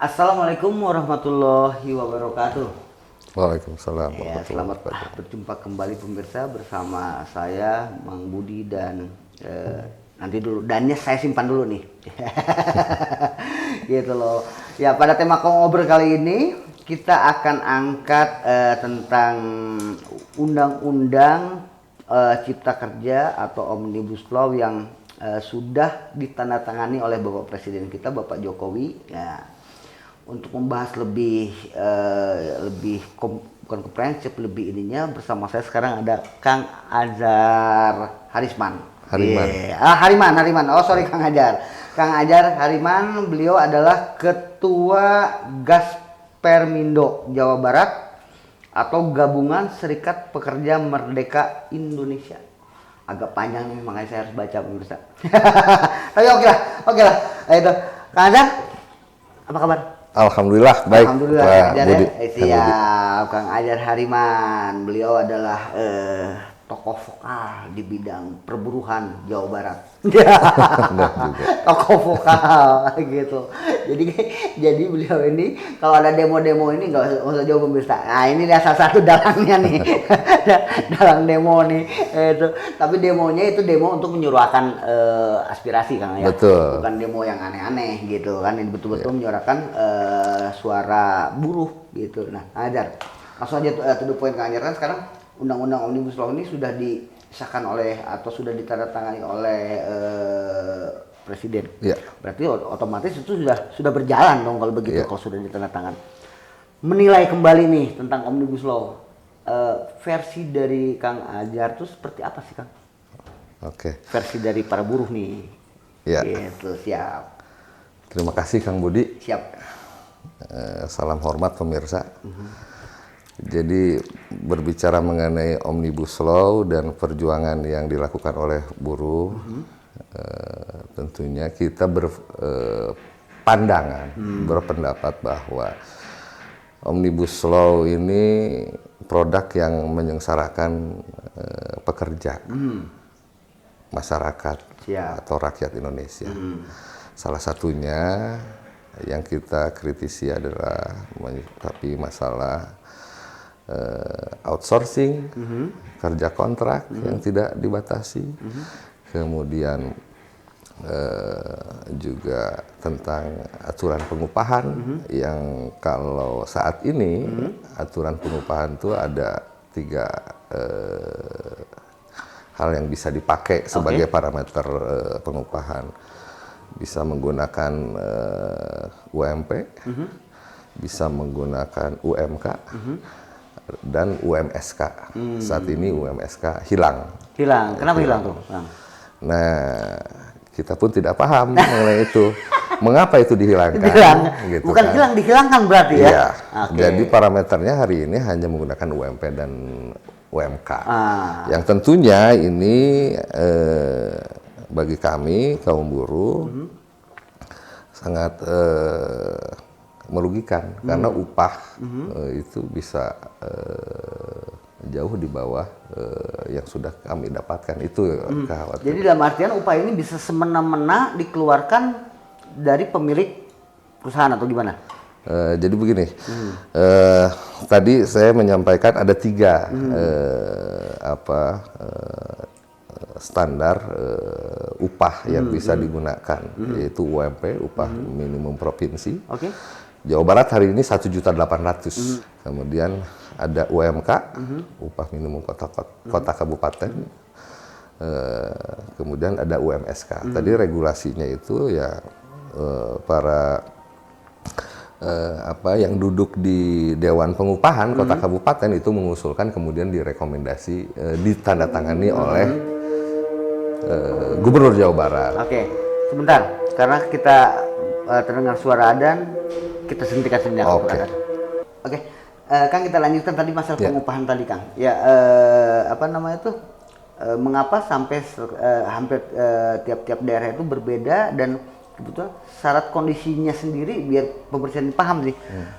Assalamualaikum warahmatullahi wabarakatuh. Waalaikumsalam Ya, warahmatullahi selamat wabarakatuh. berjumpa kembali pemirsa bersama saya Mang Budi dan nanti dulu dannya saya simpan dulu nih. Gitu loh. Ya, pada tema ngobrol kali ini kita akan angkat tentang undang-undang Cipta Kerja atau Omnibus Law yang sudah ditandatangani oleh Bapak Presiden kita, Bapak Jokowi. Ya, untuk membahas bukan komprehensif, lebih ininya, bersama saya sekarang ada Kang Adjar Harisman. Hariman. Hariman. Oh sorry, Kang Adjar. Kang Adjar Hariman, beliau adalah Ketua Gaspermindo Jawa Barat atau Gabungan Serikat Pekerja Merdeka Indonesia. Agak panjang nih, makanya saya harus baca pemirsa. Tapi oke lah. Itu Kang Adjar, apa kabar? Alhamdulillah baik. Alhamdulillah, Pak Kang Adjar Budi. ya. Siap, Kang Adjar Hariman. Beliau adalah tokoh vokal di bidang perburuhan Jawa Barat. Tokoh vokal gitu. Jadi beliau ini kalau ada demo-demo ini nggak usah jauh pemirsa. Nah ini dia salah satu dalangnya nih. Dalang demo nih. Tapi demonya itu demo untuk menyuarakan aspirasi, Kang ya. Betul. Bukan demo yang aneh-aneh gitu kan. Ini betul-betul menyuarakan suara buruh gitu. Nah, Adjar, langsung aja to the point, Kang Adjar. Kan sekarang Undang-Undang Omnibus Law ini sudah disahkan oleh atau sudah ditandatangani oleh Presiden. Ya. Berarti otomatis itu sudah berjalan dong kalau begitu, Ya. kalau sudah ditandatangani. Menilai kembali nih tentang Omnibus Law, versi dari Kang Adjar itu seperti apa sih, Kang? Oke. Versi dari para buruh nih. Ya. Gitu, siap. Terima kasih Kang Budi. Siap. Salam hormat pemirsa. Jadi berbicara mengenai Omnibus Law dan perjuangan yang dilakukan oleh buruh, tentunya kita berpendapat bahwa Omnibus Law ini produk yang menyengsarakan pekerja, masyarakat, Siap. atau rakyat Indonesia. Salah satunya yang kita kritisi adalah tapi masalah outsourcing, kerja kontrak yang tidak dibatasi, kemudian juga tentang aturan pengupahan yang kalau saat ini aturan pengupahan itu ada 3 hal yang bisa dipakai sebagai parameter pengupahan. Bisa menggunakan UMP, bisa menggunakan UMK, dan UMSK. Saat ini UMSK hilang. Kenapa hilang tuh, Kang? Nah, kita pun tidak paham mengenai itu. Mengapa itu dihilangkan? Gitu Bukan kan. hilang, dihilangkan berarti ya? Iya. Oke. Jadi parameternya hari ini hanya menggunakan UMP dan UMK. Yang tentunya ini bagi kami kaum buruh sangat merugikan karena upah itu bisa jauh di bawah yang sudah kami dapatkan, itu kekhawatiran. Jadi dalam artian upah ini bisa semena-mena dikeluarkan dari pemilik perusahaan atau gimana? Jadi begini, tadi saya menyampaikan ada 3 standar upah yang bisa digunakan, yaitu UMP, upah minimum provinsi. Oke. Jawa Barat hari ini 1.800.000. Kemudian ada UMK, upah minimum kota kabupaten. Kemudian ada UMSK. Tadi regulasinya itu ya para yang duduk di Dewan Pengupahan Kota Kabupaten itu mengusulkan, kemudian direkomendasi ditandatangani oleh Gubernur Jawa Barat. Oke, sebentar. Karena kita terdengar suara adzan, kita hentikan sejenak. Oke. Oke, Kang, kita lanjutkan tadi masalah pengupahan tadi, Kang. Ya, mengapa sampai hampir tiap-tiap daerah itu berbeda, dan kebetulan syarat kondisinya sendiri biar pemerintah paham sih.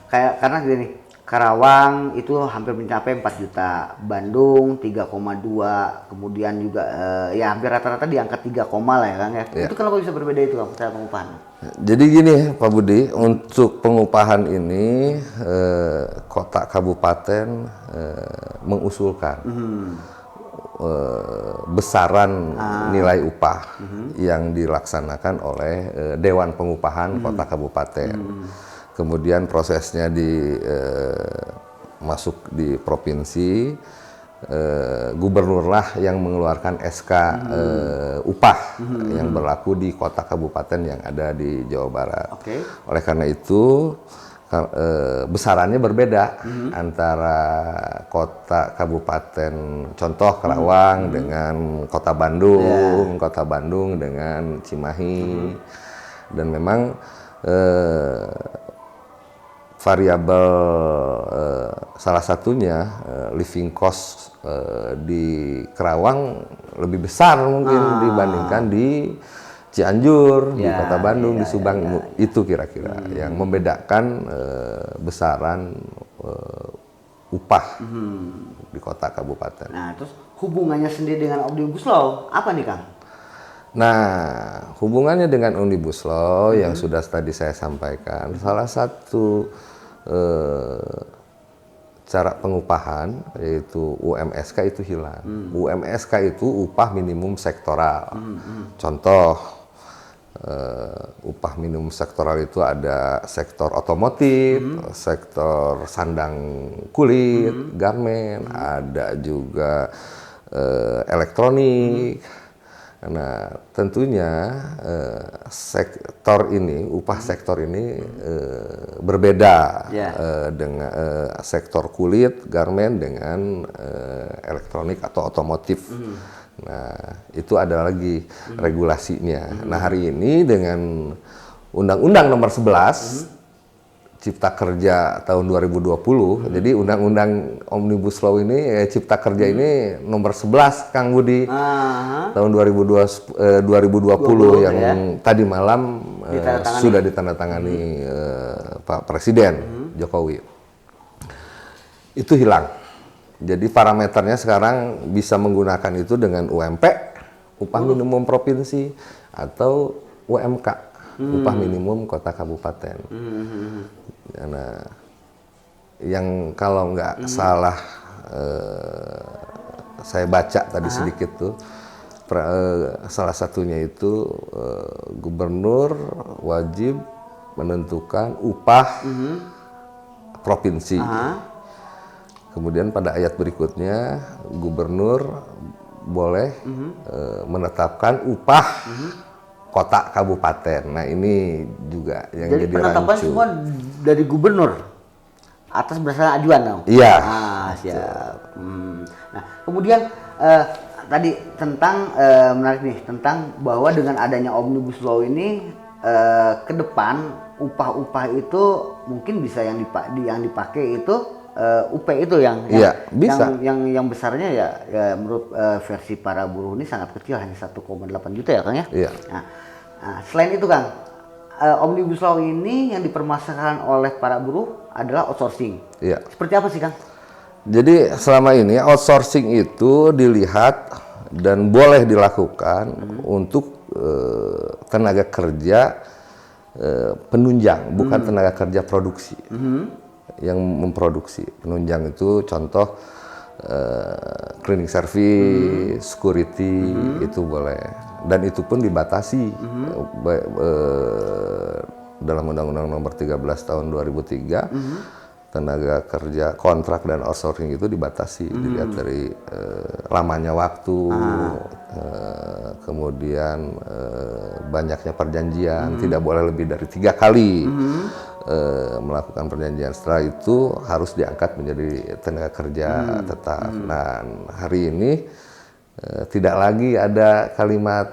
Karena gini, Karawang itu hampir mencapai 4 juta, Bandung 3,2, kemudian juga ya hampir rata-rata di angka 3, lah ya Kang ya. Itu kenapa bisa berbeda itu Kang, cara pengupahan? Jadi gini Pak Budi, untuk pengupahan ini kota kabupaten mengusulkan besaran nilai upah yang dilaksanakan oleh Dewan Pengupahan Kota Kabupaten. Kemudian prosesnya masuk di provinsi, gubernurlah yang mengeluarkan SK upah yang berlaku di kota kabupaten yang ada di Jawa Barat. Oleh karena itu besarannya berbeda antara kota kabupaten contoh Karawang dengan kota Bandung dengan Cimahi, dan memang variabel salah satunya living cost di Karawang lebih besar mungkin dibandingkan di Cianjur, di Kota Bandung, di Subang. Itu kira-kira yang membedakan besaran upah di kota kabupaten. Nah, terus hubungannya sendiri dengan Omnibus Law apa nih Kang? Nah, hubungannya dengan Omnibus Law yang sudah tadi saya sampaikan, salah satu cara pengupahan yaitu UMSK itu hilang. UMSK itu upah minimum sektoral. Contoh, upah minimum sektoral itu ada sektor otomotif, sektor sandang kulit, garmen, ada juga elektronik. Nah, tentunya sektor ini, upah sektor ini berbeda dengan sektor kulit, garmen dengan elektronik atau otomotif. Nah, itu ada lagi regulasinya. Nah, hari ini dengan Undang-Undang Nomor 11 Cipta Kerja tahun 2020, jadi Undang-Undang Omnibus Law ini, Cipta Kerja ini nomor 11 Kang Budi tahun 2020 yang tadi malam sudah ditandatangani Pak Presiden Jokowi. Itu hilang. Jadi parameternya sekarang bisa menggunakan itu dengan UMP, upah minimum provinsi, atau UMK, upah minimum kota kabupaten. Nah, yang kalau nggak salah saya baca tadi sedikit tuh, salah satunya itu gubernur wajib menentukan upah provinsi. Kemudian pada ayat berikutnya gubernur boleh menetapkan upah kota kabupaten. Nah, ini juga yang jadi penetapan rancu. semua dari gubernur atas berdasarkan ajuan dong? Iya. Siap. Nah, kemudian tadi tentang menarik nih, tentang bahwa dengan adanya Omnibus Law ini ke depan upah-upah itu mungkin bisa yang dipakai itu UP itu yang bisa. yang besarnya ya menurut versi para buruh ini sangat kecil, hanya 1,8 juta ya Kang ya. Iya. Nah, selain itu Kang, Omnibus Law ini yang dipermasalahkan oleh para buruh adalah outsourcing. Iya. Seperti apa sih Kang? Jadi selama ini outsourcing itu dilihat dan boleh dilakukan untuk tenaga kerja penunjang, bukan tenaga kerja produksi. Yang memproduksi. Penunjang itu contoh cleaning service, security, itu boleh. Dan itu pun dibatasi dalam Undang-Undang Nomor 13 tahun 2003. Tenaga kerja kontrak dan outsourcing itu dibatasi, dilihat dari lamanya waktu, kemudian banyaknya perjanjian, tidak boleh lebih dari 3 kali melakukan perjanjian. Setelah itu harus diangkat menjadi tenaga kerja tetap. Nah, hari ini tidak lagi ada kalimat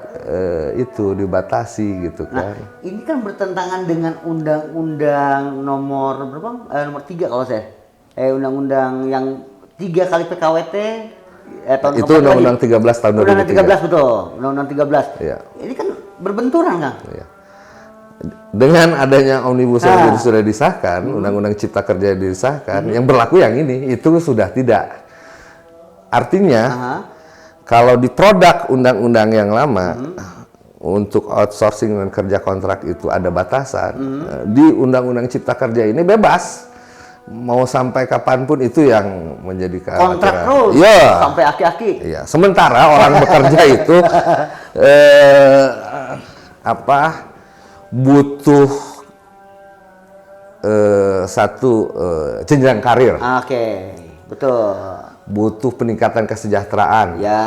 itu dibatasi gitu kan. Nah, ini kan bertentangan dengan Undang-Undang nomor berapa? Nomor 3 kalau saya. Undang-undang yang 3 kali PKWT tahun itu Undang-Undang 13 tahun 2003. Undang-Undang 13 betul. Undang-Undang 13. Iya. Ini kan berbenturan Kang. Iya. dengan adanya Omnibus Law ini sudah disahkan, Undang-Undang Cipta Kerja disahkan, yang berlaku yang ini itu sudah tidak. Artinya kalau di produk undang-undang yang lama untuk outsourcing dan kerja kontrak itu ada batasan, di Undang-Undang Cipta Kerja ini bebas. Mau sampai kapanpun itu yang menjadi kontrak terus sampai aki-aki. Iya. Sementara orang bekerja itu butuh satu jenjang karir. Oke, betul. Butuh peningkatan kesejahteraan. Ya.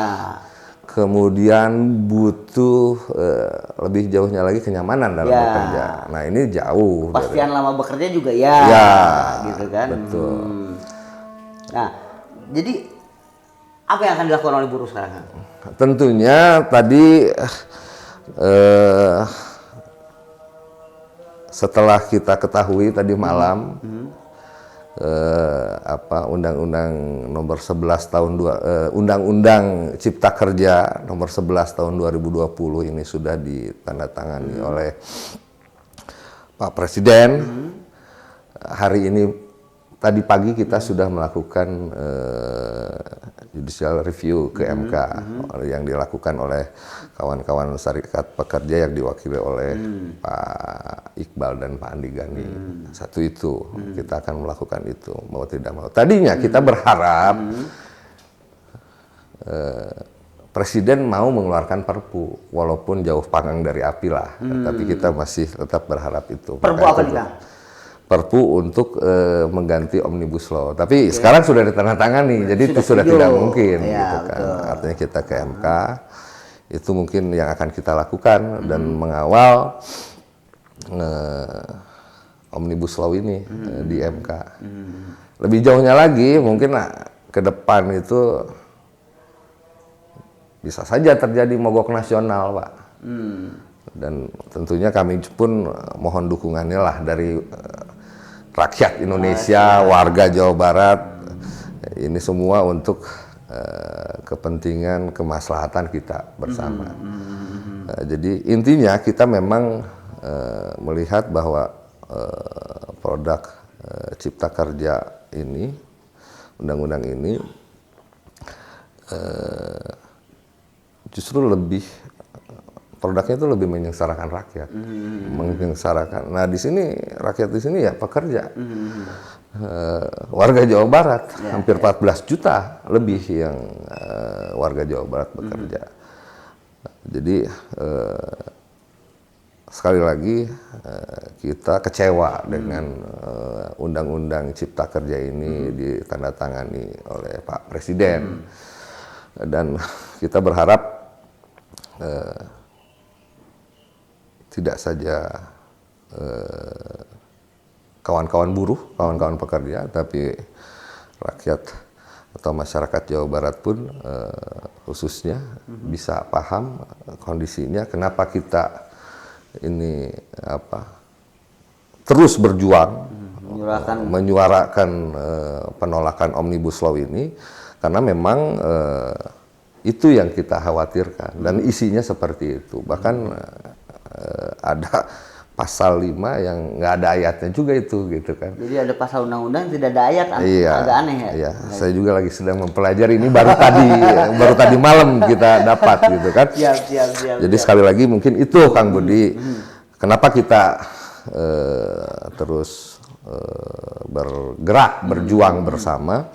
Kemudian butuh lebih jauhnya lagi kenyamanan dalam bekerja. Nah ini jauh. Pastian lama bekerja juga ya, gitu kan. Betul. Nah, jadi apa yang akan dilakukan oleh buruh sekarang? Tentunya tadi setelah kita ketahui tadi malam Undang-Undang nomor 11 tahun Undang-Undang Cipta Kerja nomor 11 tahun 2020 ini sudah ditandatangani oleh Pak Presiden. Hari ini tadi pagi kita sudah melakukan judicial review ke MK yang dilakukan oleh kawan-kawan serikat pekerja yang diwakili oleh Pak Iqbal dan Pak Andi Gani. Satu itu kita akan melakukan itu mau tidak mau. Tadinya kita berharap Presiden mau mengeluarkan Perpu walaupun jauh panggang dari api lah, tapi kita masih tetap berharap itu. Perpu apa nih, Kang? Perpu untuk mengganti Omnibus Law. Tapi sekarang sudah ditandatangani, jadi itu sudah tidak mungkin, gitu kan. Betul. Artinya kita ke MK, itu mungkin yang akan kita lakukan dan mengawal Omnibus Law ini di MK. Lebih jauhnya lagi, mungkin ke depan itu bisa saja terjadi mogok nasional, Pak. Dan tentunya kami pun mohon dukungannya lah dari rakyat Indonesia, warga Jawa Barat, ini semua untuk kepentingan kemaslahatan kita bersama. Jadi intinya kita memang melihat bahwa produk Cipta Kerja ini, undang-undang ini justru lebih produknya itu lebih menyengsarakan rakyat, menyengsarakan. Nah di sini rakyat di sini ya pekerja, warga Jawa Barat hampir 14 juta lebih yang warga Jawa Barat bekerja. Jadi sekali lagi kita kecewa dengan Undang-Undang Cipta Kerja ini ditandatangani oleh Pak Presiden dan kita berharap tidak saja kawan-kawan buruh, kawan-kawan pekerja, tapi rakyat atau masyarakat Jawa Barat pun khususnya bisa paham kondisinya, kenapa kita ini terus berjuang menyuarakan penolakan Omnibus Law ini, karena memang itu yang kita khawatirkan dan isinya seperti itu. Bahkan ada pasal 5 yang nggak ada ayatnya juga itu, gitu kan. Jadi ada pasal undang-undang tidak ada ayat, agak aneh ya. Iya, saya juga lagi sedang mempelajari ini baru tadi malam kita dapat, gitu kan. Siap. Jadi sekali lagi mungkin itu Kang Budi, kenapa kita terus bergerak, berjuang bersama.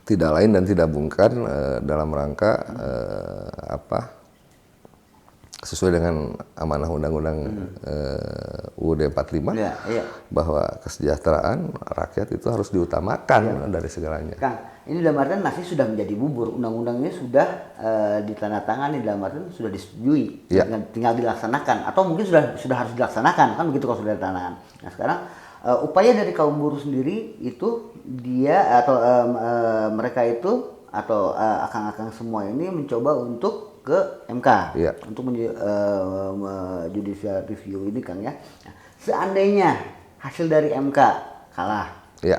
Tidak lain dan tidak bukan dalam rangka sesuai dengan amanah Undang-Undang UUD 45 bahwa kesejahteraan rakyat itu harus diutamakan dari segalanya. Kang, ini dalam artian nasi sudah menjadi bubur, undang-undangnya sudah ditandatangani, dalam artian sudah disetujui, tinggal dilaksanakan atau mungkin sudah harus dilaksanakan, kan begitu kalau sudah ditandatangani. Nah sekarang upaya dari kaum buruh sendiri itu dia atau mereka itu atau akang-akang semua ini mencoba untuk ke MK untuk judicial review ini, Kang ya. Nah, seandainya hasil dari MK kalah,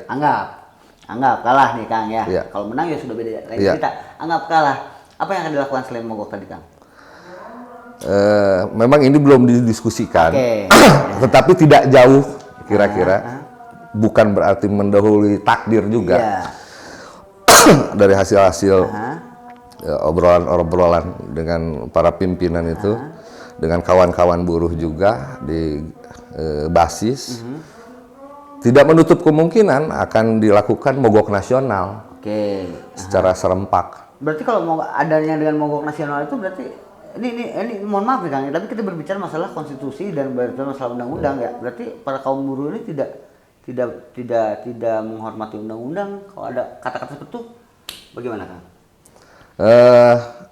anggap kalah nih Kang ya. Kalau menang ya sudah beda lain cerita. Anggap kalah, apa yang akan dilakukan selain mogok tadi, Kang? memang ini belum didiskusikan, Oke. tetapi tidak jauh kira-kira, bukan berarti mendahului takdir juga. Iya. Dari hasil-hasil obrolan-obrolan dengan para pimpinan itu, dengan kawan-kawan buruh juga di basis, tidak menutup kemungkinan akan dilakukan mogok nasional secara serempak. Berarti kalau mau adanya dengan mogok nasional itu berarti ini mohon maaf ya Kang, tapi kita berbicara masalah konstitusi dan berbicara masalah undang-undang ya. Berarti para kaum buruh ini tidak menghormati undang-undang. Kalau ada kata-kata seperti itu bagaimana Kang?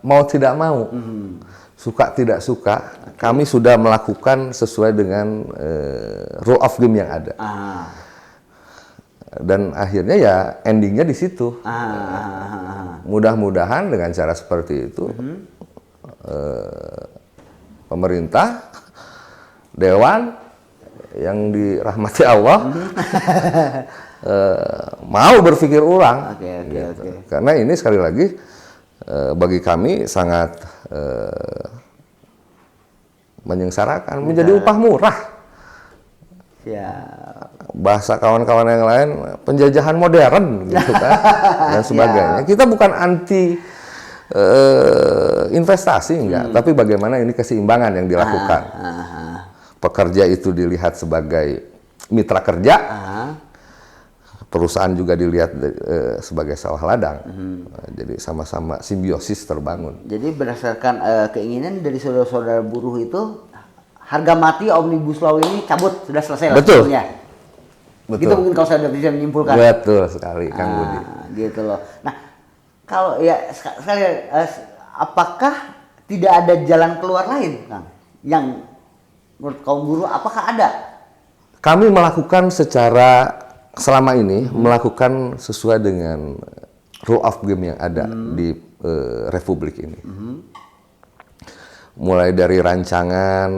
Mau tidak mau, suka tidak suka, kami sudah melakukan sesuai dengan rule of game yang ada. Dan akhirnya ya endingnya di situ. Mudah-mudahan dengan cara seperti itu pemerintah, dewan yang dirahmati Allah mau berpikir ulang. Gitu. Karena ini sekali lagi bagi kami sangat menyengsarakan, menjadi upah murah. Bahasa kawan-kawan yang lain penjajahan modern gitu kan dan sebagainya. Kita bukan anti investasi enggak, tapi bagaimana ini keseimbangan yang dilakukan. Pekerja itu dilihat sebagai mitra kerja, perusahaan juga dilihat sebagai sawah ladang. Jadi sama-sama simbiosis terbangun. Jadi berdasarkan keinginan dari saudara-saudara buruh itu, harga mati Omnibus Law ini cabut, sudah selesai. Betul. Betul. Gitu mungkin kalau saya bisa menyimpulkan. Betul sekali, Kang Budi. Gitu loh. Nah, kalau ya sekali apakah tidak ada jalan keluar lain, Kang? Yang menurut kaum buruh apakah ada? Kami melakukan secara selama ini melakukan sesuai dengan rule of game yang ada di Republik ini. Mulai dari rancangan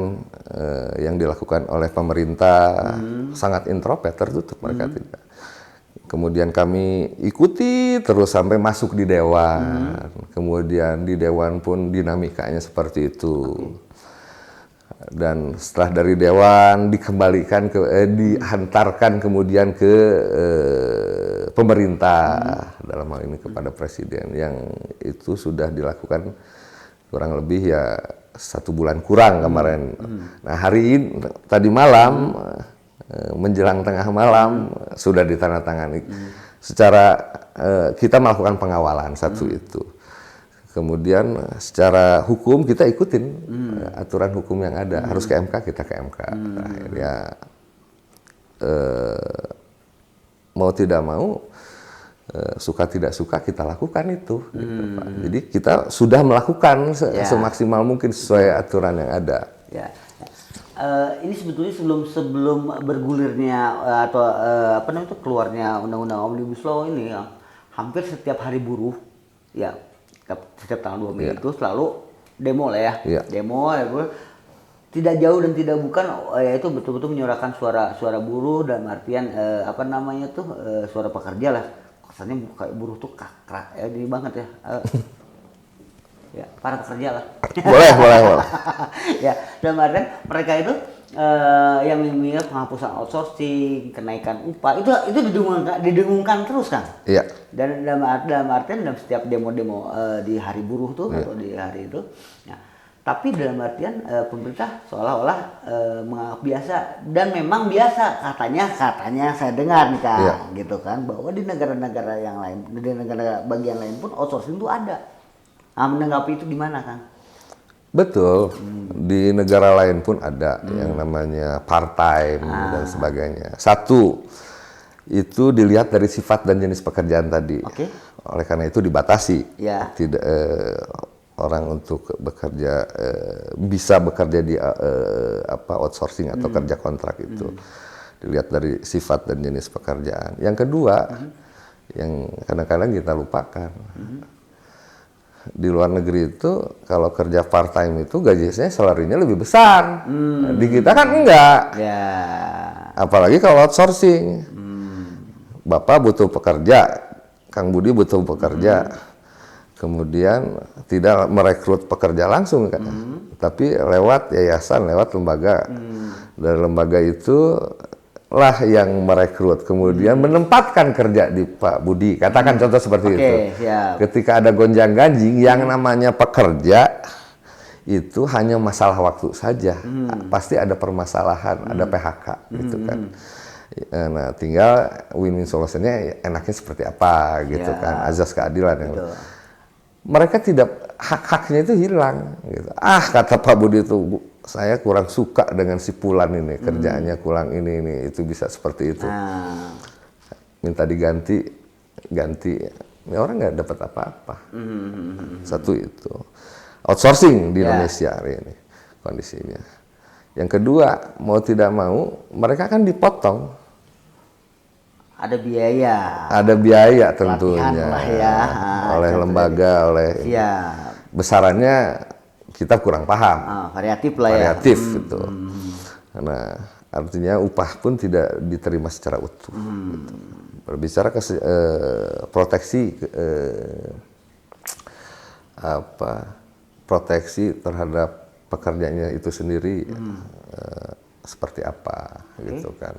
yang dilakukan oleh pemerintah sangat introvert, tertutup, mereka tidak. Kemudian kami ikuti terus sampai masuk di dewan. Kemudian di dewan pun dinamikanya seperti itu. Dan setelah dari dewan dikembalikan dihantarkan kemudian ke pemerintah, dalam hal ini kepada presiden, yang itu sudah dilakukan kurang lebih ya 1 bulan kurang kemarin. Nah hari ini tadi malam menjelang tengah malam sudah ditandatangani. Secara kita melakukan pengawalan satu itu. Kemudian secara hukum kita ikutin aturan hukum yang ada. Harus ke MK, kita ke MK. Akhirnya mau tidak mau, suka tidak suka kita lakukan itu. Gitu, Pak. Jadi kita sudah melakukan semaksimal mungkin sesuai aturan yang ada. Ini sebetulnya sebelum bergulirnya atau keluarnya undang-undang Omnibus Law ini, hampir setiap hari buruh, ya setiap tanggal 2 Mei itu selalu demo lah ya. Demo tidak jauh dan tidak bukan, yaitu betul-betul menyuarakan suara buruh dan artian suara pekerja lah. Kesannya kayak buruh tuh kakrak ini banget ya. Ya, para pekerja lah. Boleh. Ya, dalam artian mereka itu yang mengingat penghapusan outsourcing, kenaikan upah, itu didengungkan terus kan? Iya. Dan dalam artian dalam setiap demo-demo di hari buruh tuh atau di hari itu. Ya. Tapi dalam artian pemerintah seolah-olah menganggap biasa, dan memang biasa katanya saya dengar nih Kang, gitu kan, bahwa di negara-negara yang lain, di negara bagian lain pun outsourcing itu ada. Nah, menanggapi itu gimana Kang? Betul, di negara lain pun ada yang namanya part-time dan sebagainya. Satu, itu dilihat dari sifat dan jenis pekerjaan tadi. Oleh karena itu dibatasi. Tidak orang untuk bekerja bisa bekerja di outsourcing atau kerja kontrak itu. Dilihat dari sifat dan jenis pekerjaan. Yang kedua, yang kadang-kadang kita lupakan. Di luar negeri itu kalau kerja part time itu gajinya salarinya lebih besar. Di kita kan enggak. Apalagi kalau outsourcing. Bapak butuh pekerja, Kang Budi butuh pekerja. Kemudian tidak merekrut pekerja langsung kan, tapi lewat yayasan, lewat lembaga. Dari lembaga itu lah yang merekrut, kemudian menempatkan kerja di Pak Budi. Katakan contoh seperti itu. Siap. Ketika ada gonjang-ganjing, yang namanya pekerja itu hanya masalah waktu saja. Pasti ada permasalahan, ada PHK gitu kan. Nah, tinggal win-win solutionnya enaknya seperti apa gitu kan, azas keadilan yang mereka tidak, hak-haknya itu hilang gitu. Kata Pak Budi itu, saya kurang suka dengan si Pulan ini, kerjaannya kurang ini itu bisa seperti itu. Minta diganti, ya orang nggak dapat apa-apa. Satu itu outsourcing di Indonesia hari ini kondisinya. Yang kedua, mau tidak mau mereka kan dipotong. Ada biaya. Ada biaya tentunya. Lah ya. Oleh lembaga, oleh besarannya kita kurang paham. Variatif lah ya. Variatif itu. Karena artinya upah pun tidak diterima secara utuh. Gitu. Berbicara proteksi proteksi terhadap pekerjaannya itu sendiri seperti apa gitu kan.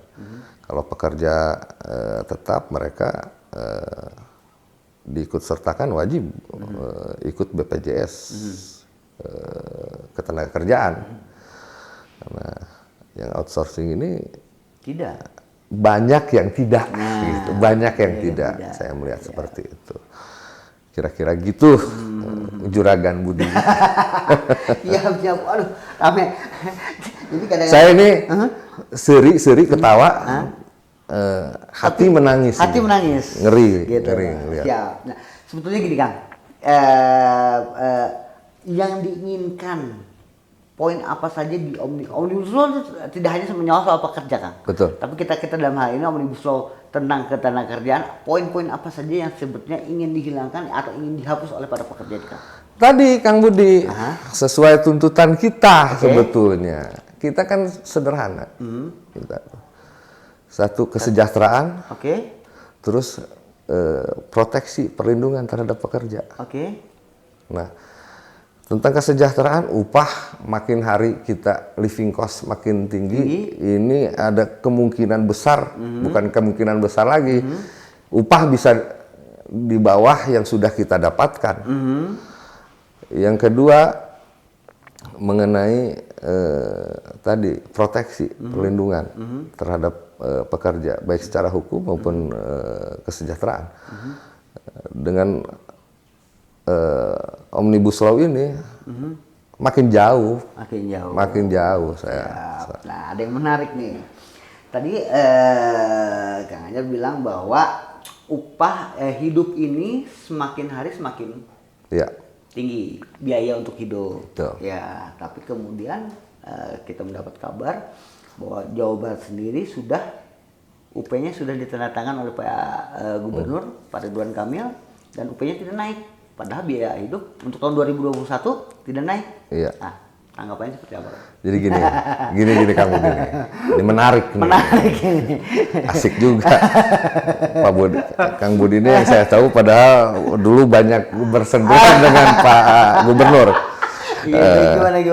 Kalau pekerja tetap mereka diikut-sertakan wajib ikut BPJS ketenagakerjaan. Karena yang outsourcing ini tidak banyak yang tidak gitu. Banyak yang tidak. Saya melihat seperti itu. Kira-kira gitu juragan Budi. Iya, aduh, rame. Jadi kadang-kadang Saya ini seri ketawa, hati menangis. Hati ini. menangis. Ngeri, Gitu. ngeri. Lihat. Siap. Nah, sebetulnya gini Kang, yang diinginkan poin apa saja di Omnibus Law tidak hanya menyoal soal pekerja Kang. Betul. Tapi kita dalam hal ini Omnibus Law tentang ketenagakerjaan, poin-poin apa saja yang sebetulnya ingin dihilangkan atau ingin dihapus oleh para pekerja di Kang? Tadi Kang Budi, sesuai tuntutan kita sebetulnya. Kita kan sederhana. Kita, satu kesejahteraan, terus proteksi, perlindungan terhadap pekerja. Nah, tentang kesejahteraan, upah makin hari kita living cost makin tinggi. Ini ada kemungkinan besar, bukan kemungkinan besar lagi, upah bisa di bawah yang sudah kita dapatkan. Yang kedua, mengenai tadi proteksi, perlindungan terhadap pekerja, baik secara hukum maupun kesejahteraan. Dengan Omnibus Law ini makin jauh saya. Nah, ada yang menarik nih. Tadi Kang Ajar bilang bahwa upah hidup ini semakin hari semakin tinggi, biaya untuk hidup. Betul. Ya, tapi kemudian kita mendapat kabar bahwa Jawa Barat sendiri sudah UP-nya sudah ditandatangan oleh Pak Gubernur Pak Ridwan Kamil dan UP-nya tidak naik. Padahal biaya hidup untuk tahun 2021 tidak naik. Iya. Nah, tanggapannya seperti apa? Jadi gini Kang Budi nih. Ini menarik nih. Menarik ini. Asik juga. Pak Budi, Kang Budi ini yang saya tahu padahal dulu banyak bersentuhan dengan Pak Gubernur. Gimana?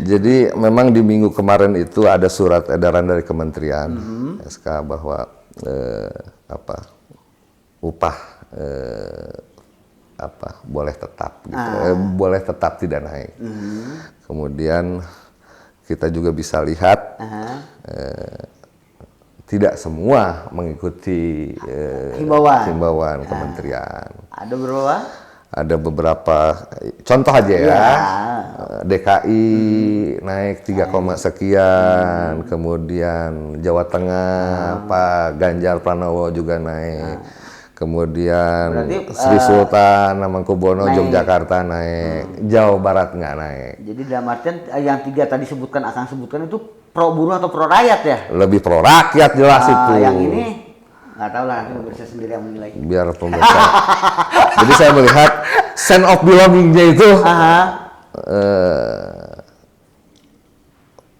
Jadi memang di minggu kemarin itu ada surat edaran dari Kementerian SK bahwa upah boleh tetap gitu. Boleh tetap tidak naik. Kemudian kita juga bisa lihat tidak semua mengikuti himbauan kementerian. Ada beberapa contoh aja ya. DKI naik 3, sekian, kemudian Jawa Tengah Pak Ganjar Pranowo juga naik. Kemudian berarti, Sri Sultan Hamengkubuwono Yogyakarta naik, Jawa Barat nggak naik. Jadi dalam artian yang 3 tadi Akang sebutkan itu pro buruh atau pro rakyat ya? Lebih pro rakyat jelas itu. Yang ini nggak tahu lah, nanti pemirsa sendiri yang menilai. Biar pemirsa. Jadi saya melihat sense of belonging-nya itu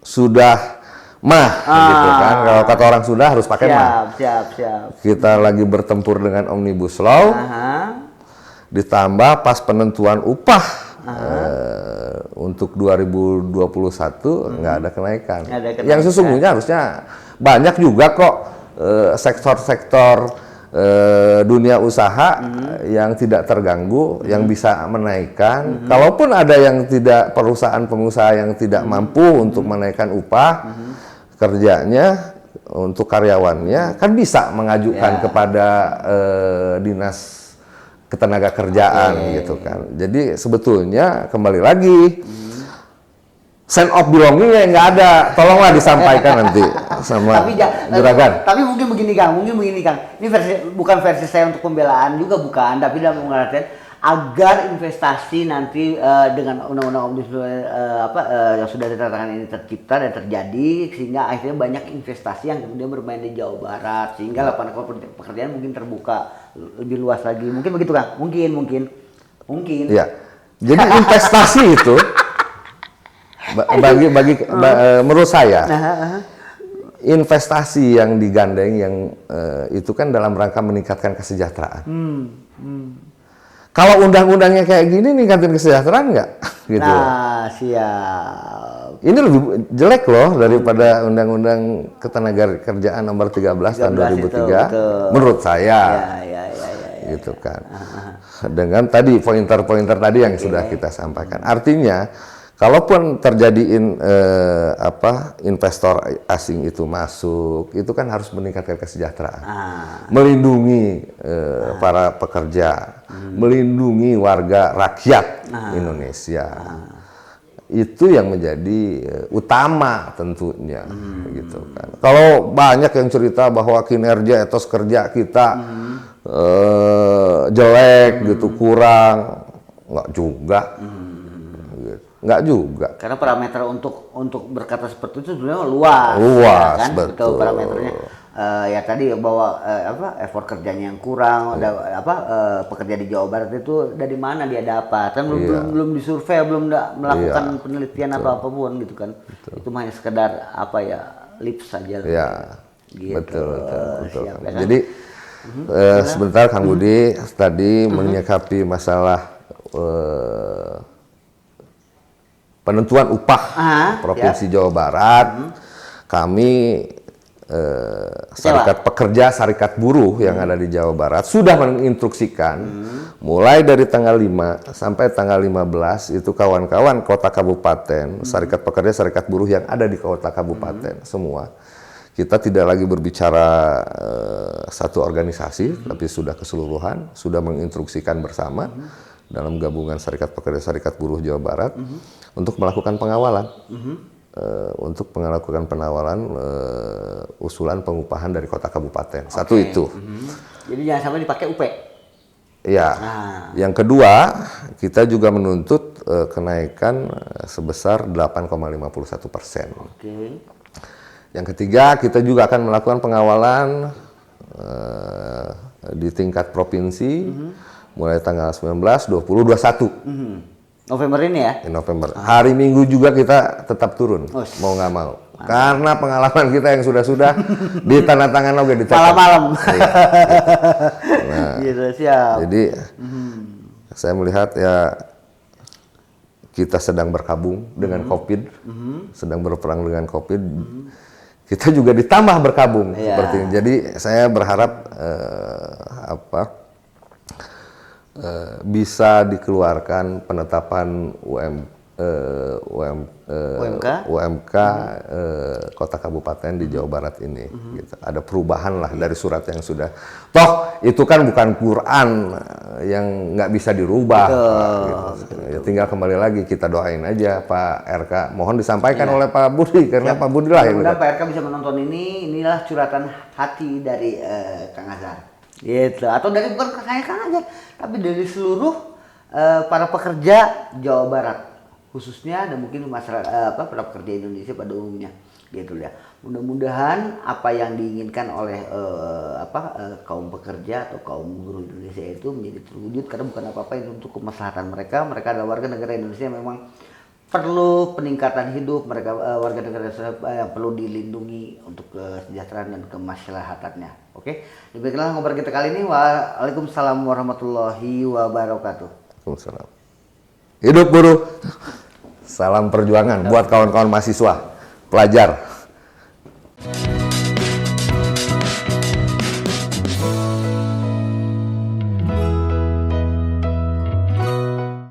sudah gitu kan. Kalau kata orang sudah harus pakai Siap. Kita lagi bertempur dengan Omnibus Law ditambah pas penentuan upah untuk 2021 nggak ada kenaikan. Yang sesungguhnya harusnya banyak juga kok sektor-sektor dunia usaha yang tidak terganggu, yang bisa menaikkan. Kalaupun ada yang tidak, perusahaan pengusaha yang tidak mampu untuk menaikkan upah kerjanya untuk karyawannya, kan bisa mengajukan kepada dinas ketenaga kerjaan gitu kan. Jadi sebetulnya kembali lagi sense of belonging nggak ada, tolonglah disampaikan nanti sama Juragan. Tapi mungkin begini Kang, ini bukan versi saya untuk pembelaan juga bukan, tapi dalam pengertian agar investasi nanti dengan undang-undang omnibus yang sudah ditetapkan ini tercipta dan terjadi, sehingga akhirnya banyak investasi yang kemudian bermain di Jawa Barat, sehingga lapangan pekerjaan mungkin terbuka lebih luas lagi. Mungkin begitu Kang? Mungkin. Ya. Jadi investasi itu menurut saya investasi yang digandeng yang itu kan dalam rangka meningkatkan kesejahteraan. Kalau undang-undangnya kayak gini ningkatin kesejahteraan nggak? Gitu. Nah, siap. Ini lebih jelek loh daripada Undang-Undang Ketenagakerjaan Nomor 13 tahun 2003. Menurut saya. Ya. Gitu kan. Dengan tadi pointer-pointer tadi yang sudah kita sampaikan. Artinya kalaupun terjadi investor asing itu masuk, itu kan harus meningkatkan kesejahteraan, melindungi para pekerja, melindungi warga rakyat Indonesia. Itu yang menjadi utama tentunya, gitu kan. Kalau banyak yang cerita bahwa kinerja etos kerja kita jelek, gitu, kurang, nggak juga. Nggak juga. Karena parameter untuk berkata seperti itu sebenarnya luas ya kan? Betul parameternya. Ya tadi bahwa effort kerjanya yang kurang, ada pekerja di Jawa Barat itu dari mana dia dapat? Kan belum disurvei, belum melakukan penelitian atau apapun gitu kan. Itu hanya sekedar lip saja. Ya. Gitu. Betul. Siap, ya kan? Jadi sebentar Kang Budi tadi menyikapi masalah penentuan upah Provinsi Jawa Barat, kami Serikat Pekerja, Serikat Buruh yang ada di Jawa Barat sudah menginstruksikan mulai dari tanggal 5 sampai tanggal 15 itu kawan-kawan kota kabupaten, Serikat Pekerja, Serikat Buruh yang ada di kota kabupaten semua. Kita tidak lagi berbicara satu organisasi, tapi sudah keseluruhan, sudah menginstruksikan bersama dalam gabungan Serikat Pekerja Serikat Buruh Jawa Barat untuk melakukan pengawalan, usulan pengupahan dari kota kabupaten. Satu itu. Jadi jangan sampai dipakai UP. Ya. Yang kedua, kita juga menuntut kenaikan sebesar 8,51%. Yang ketiga, kita juga akan melakukan pengawalan di tingkat provinsi. Mulai tanggal 19, 20, 21. November ini ya? November. Hari Minggu juga kita tetap turun, mau nggak mau. Karena pengalaman kita yang sudah-sudah di tanda tangan oke di malam-malam. Nah, gitu, siap. Jadi saya melihat ya kita sedang berkabung dengan COVID, sedang berperang dengan COVID. Kita juga ditambah berkabung seperti ini. Jadi saya berharap bisa dikeluarkan penetapan UMK kota kabupaten di Jawa Barat ini. Gitu. Ada perubahan lah dari surat yang sudah. Toh itu kan bukan Quran yang nggak bisa dirubah. Gitu. Ya, tinggal kembali lagi kita doain aja Pak RK. Mohon disampaikan oleh Pak Budi karena Pak Budi lah yang. Mudah-mudahan Pak RK bisa menonton ini. Inilah curhatan hati dari Kang Azhar. Gitu. Atau dari bukan saya Kang Azhar, tapi dari seluruh para pekerja Jawa Barat khususnya dan mungkin masyarakat para pekerja Indonesia pada umumnya gitu ya. Mudah-mudahan apa yang diinginkan oleh kaum pekerja atau kaum buruh Indonesia itu menjadi terwujud, karena bukan apa-apa itu untuk kemaslahatan mereka. Mereka adalah warga negara Indonesia yang memang perlu peningkatan hidup mereka warga negara Indonesia yang perlu dilindungi untuk kesejahteraan dan kemasyarakatnya. Oke, demikianlah ngobrol kita kali ini. Waalaikumsalam warahmatullahi wabarakatuh. Waalaikumsalam. Hidup buruh. Salam perjuangan buat kawan-kawan mahasiswa, pelajar.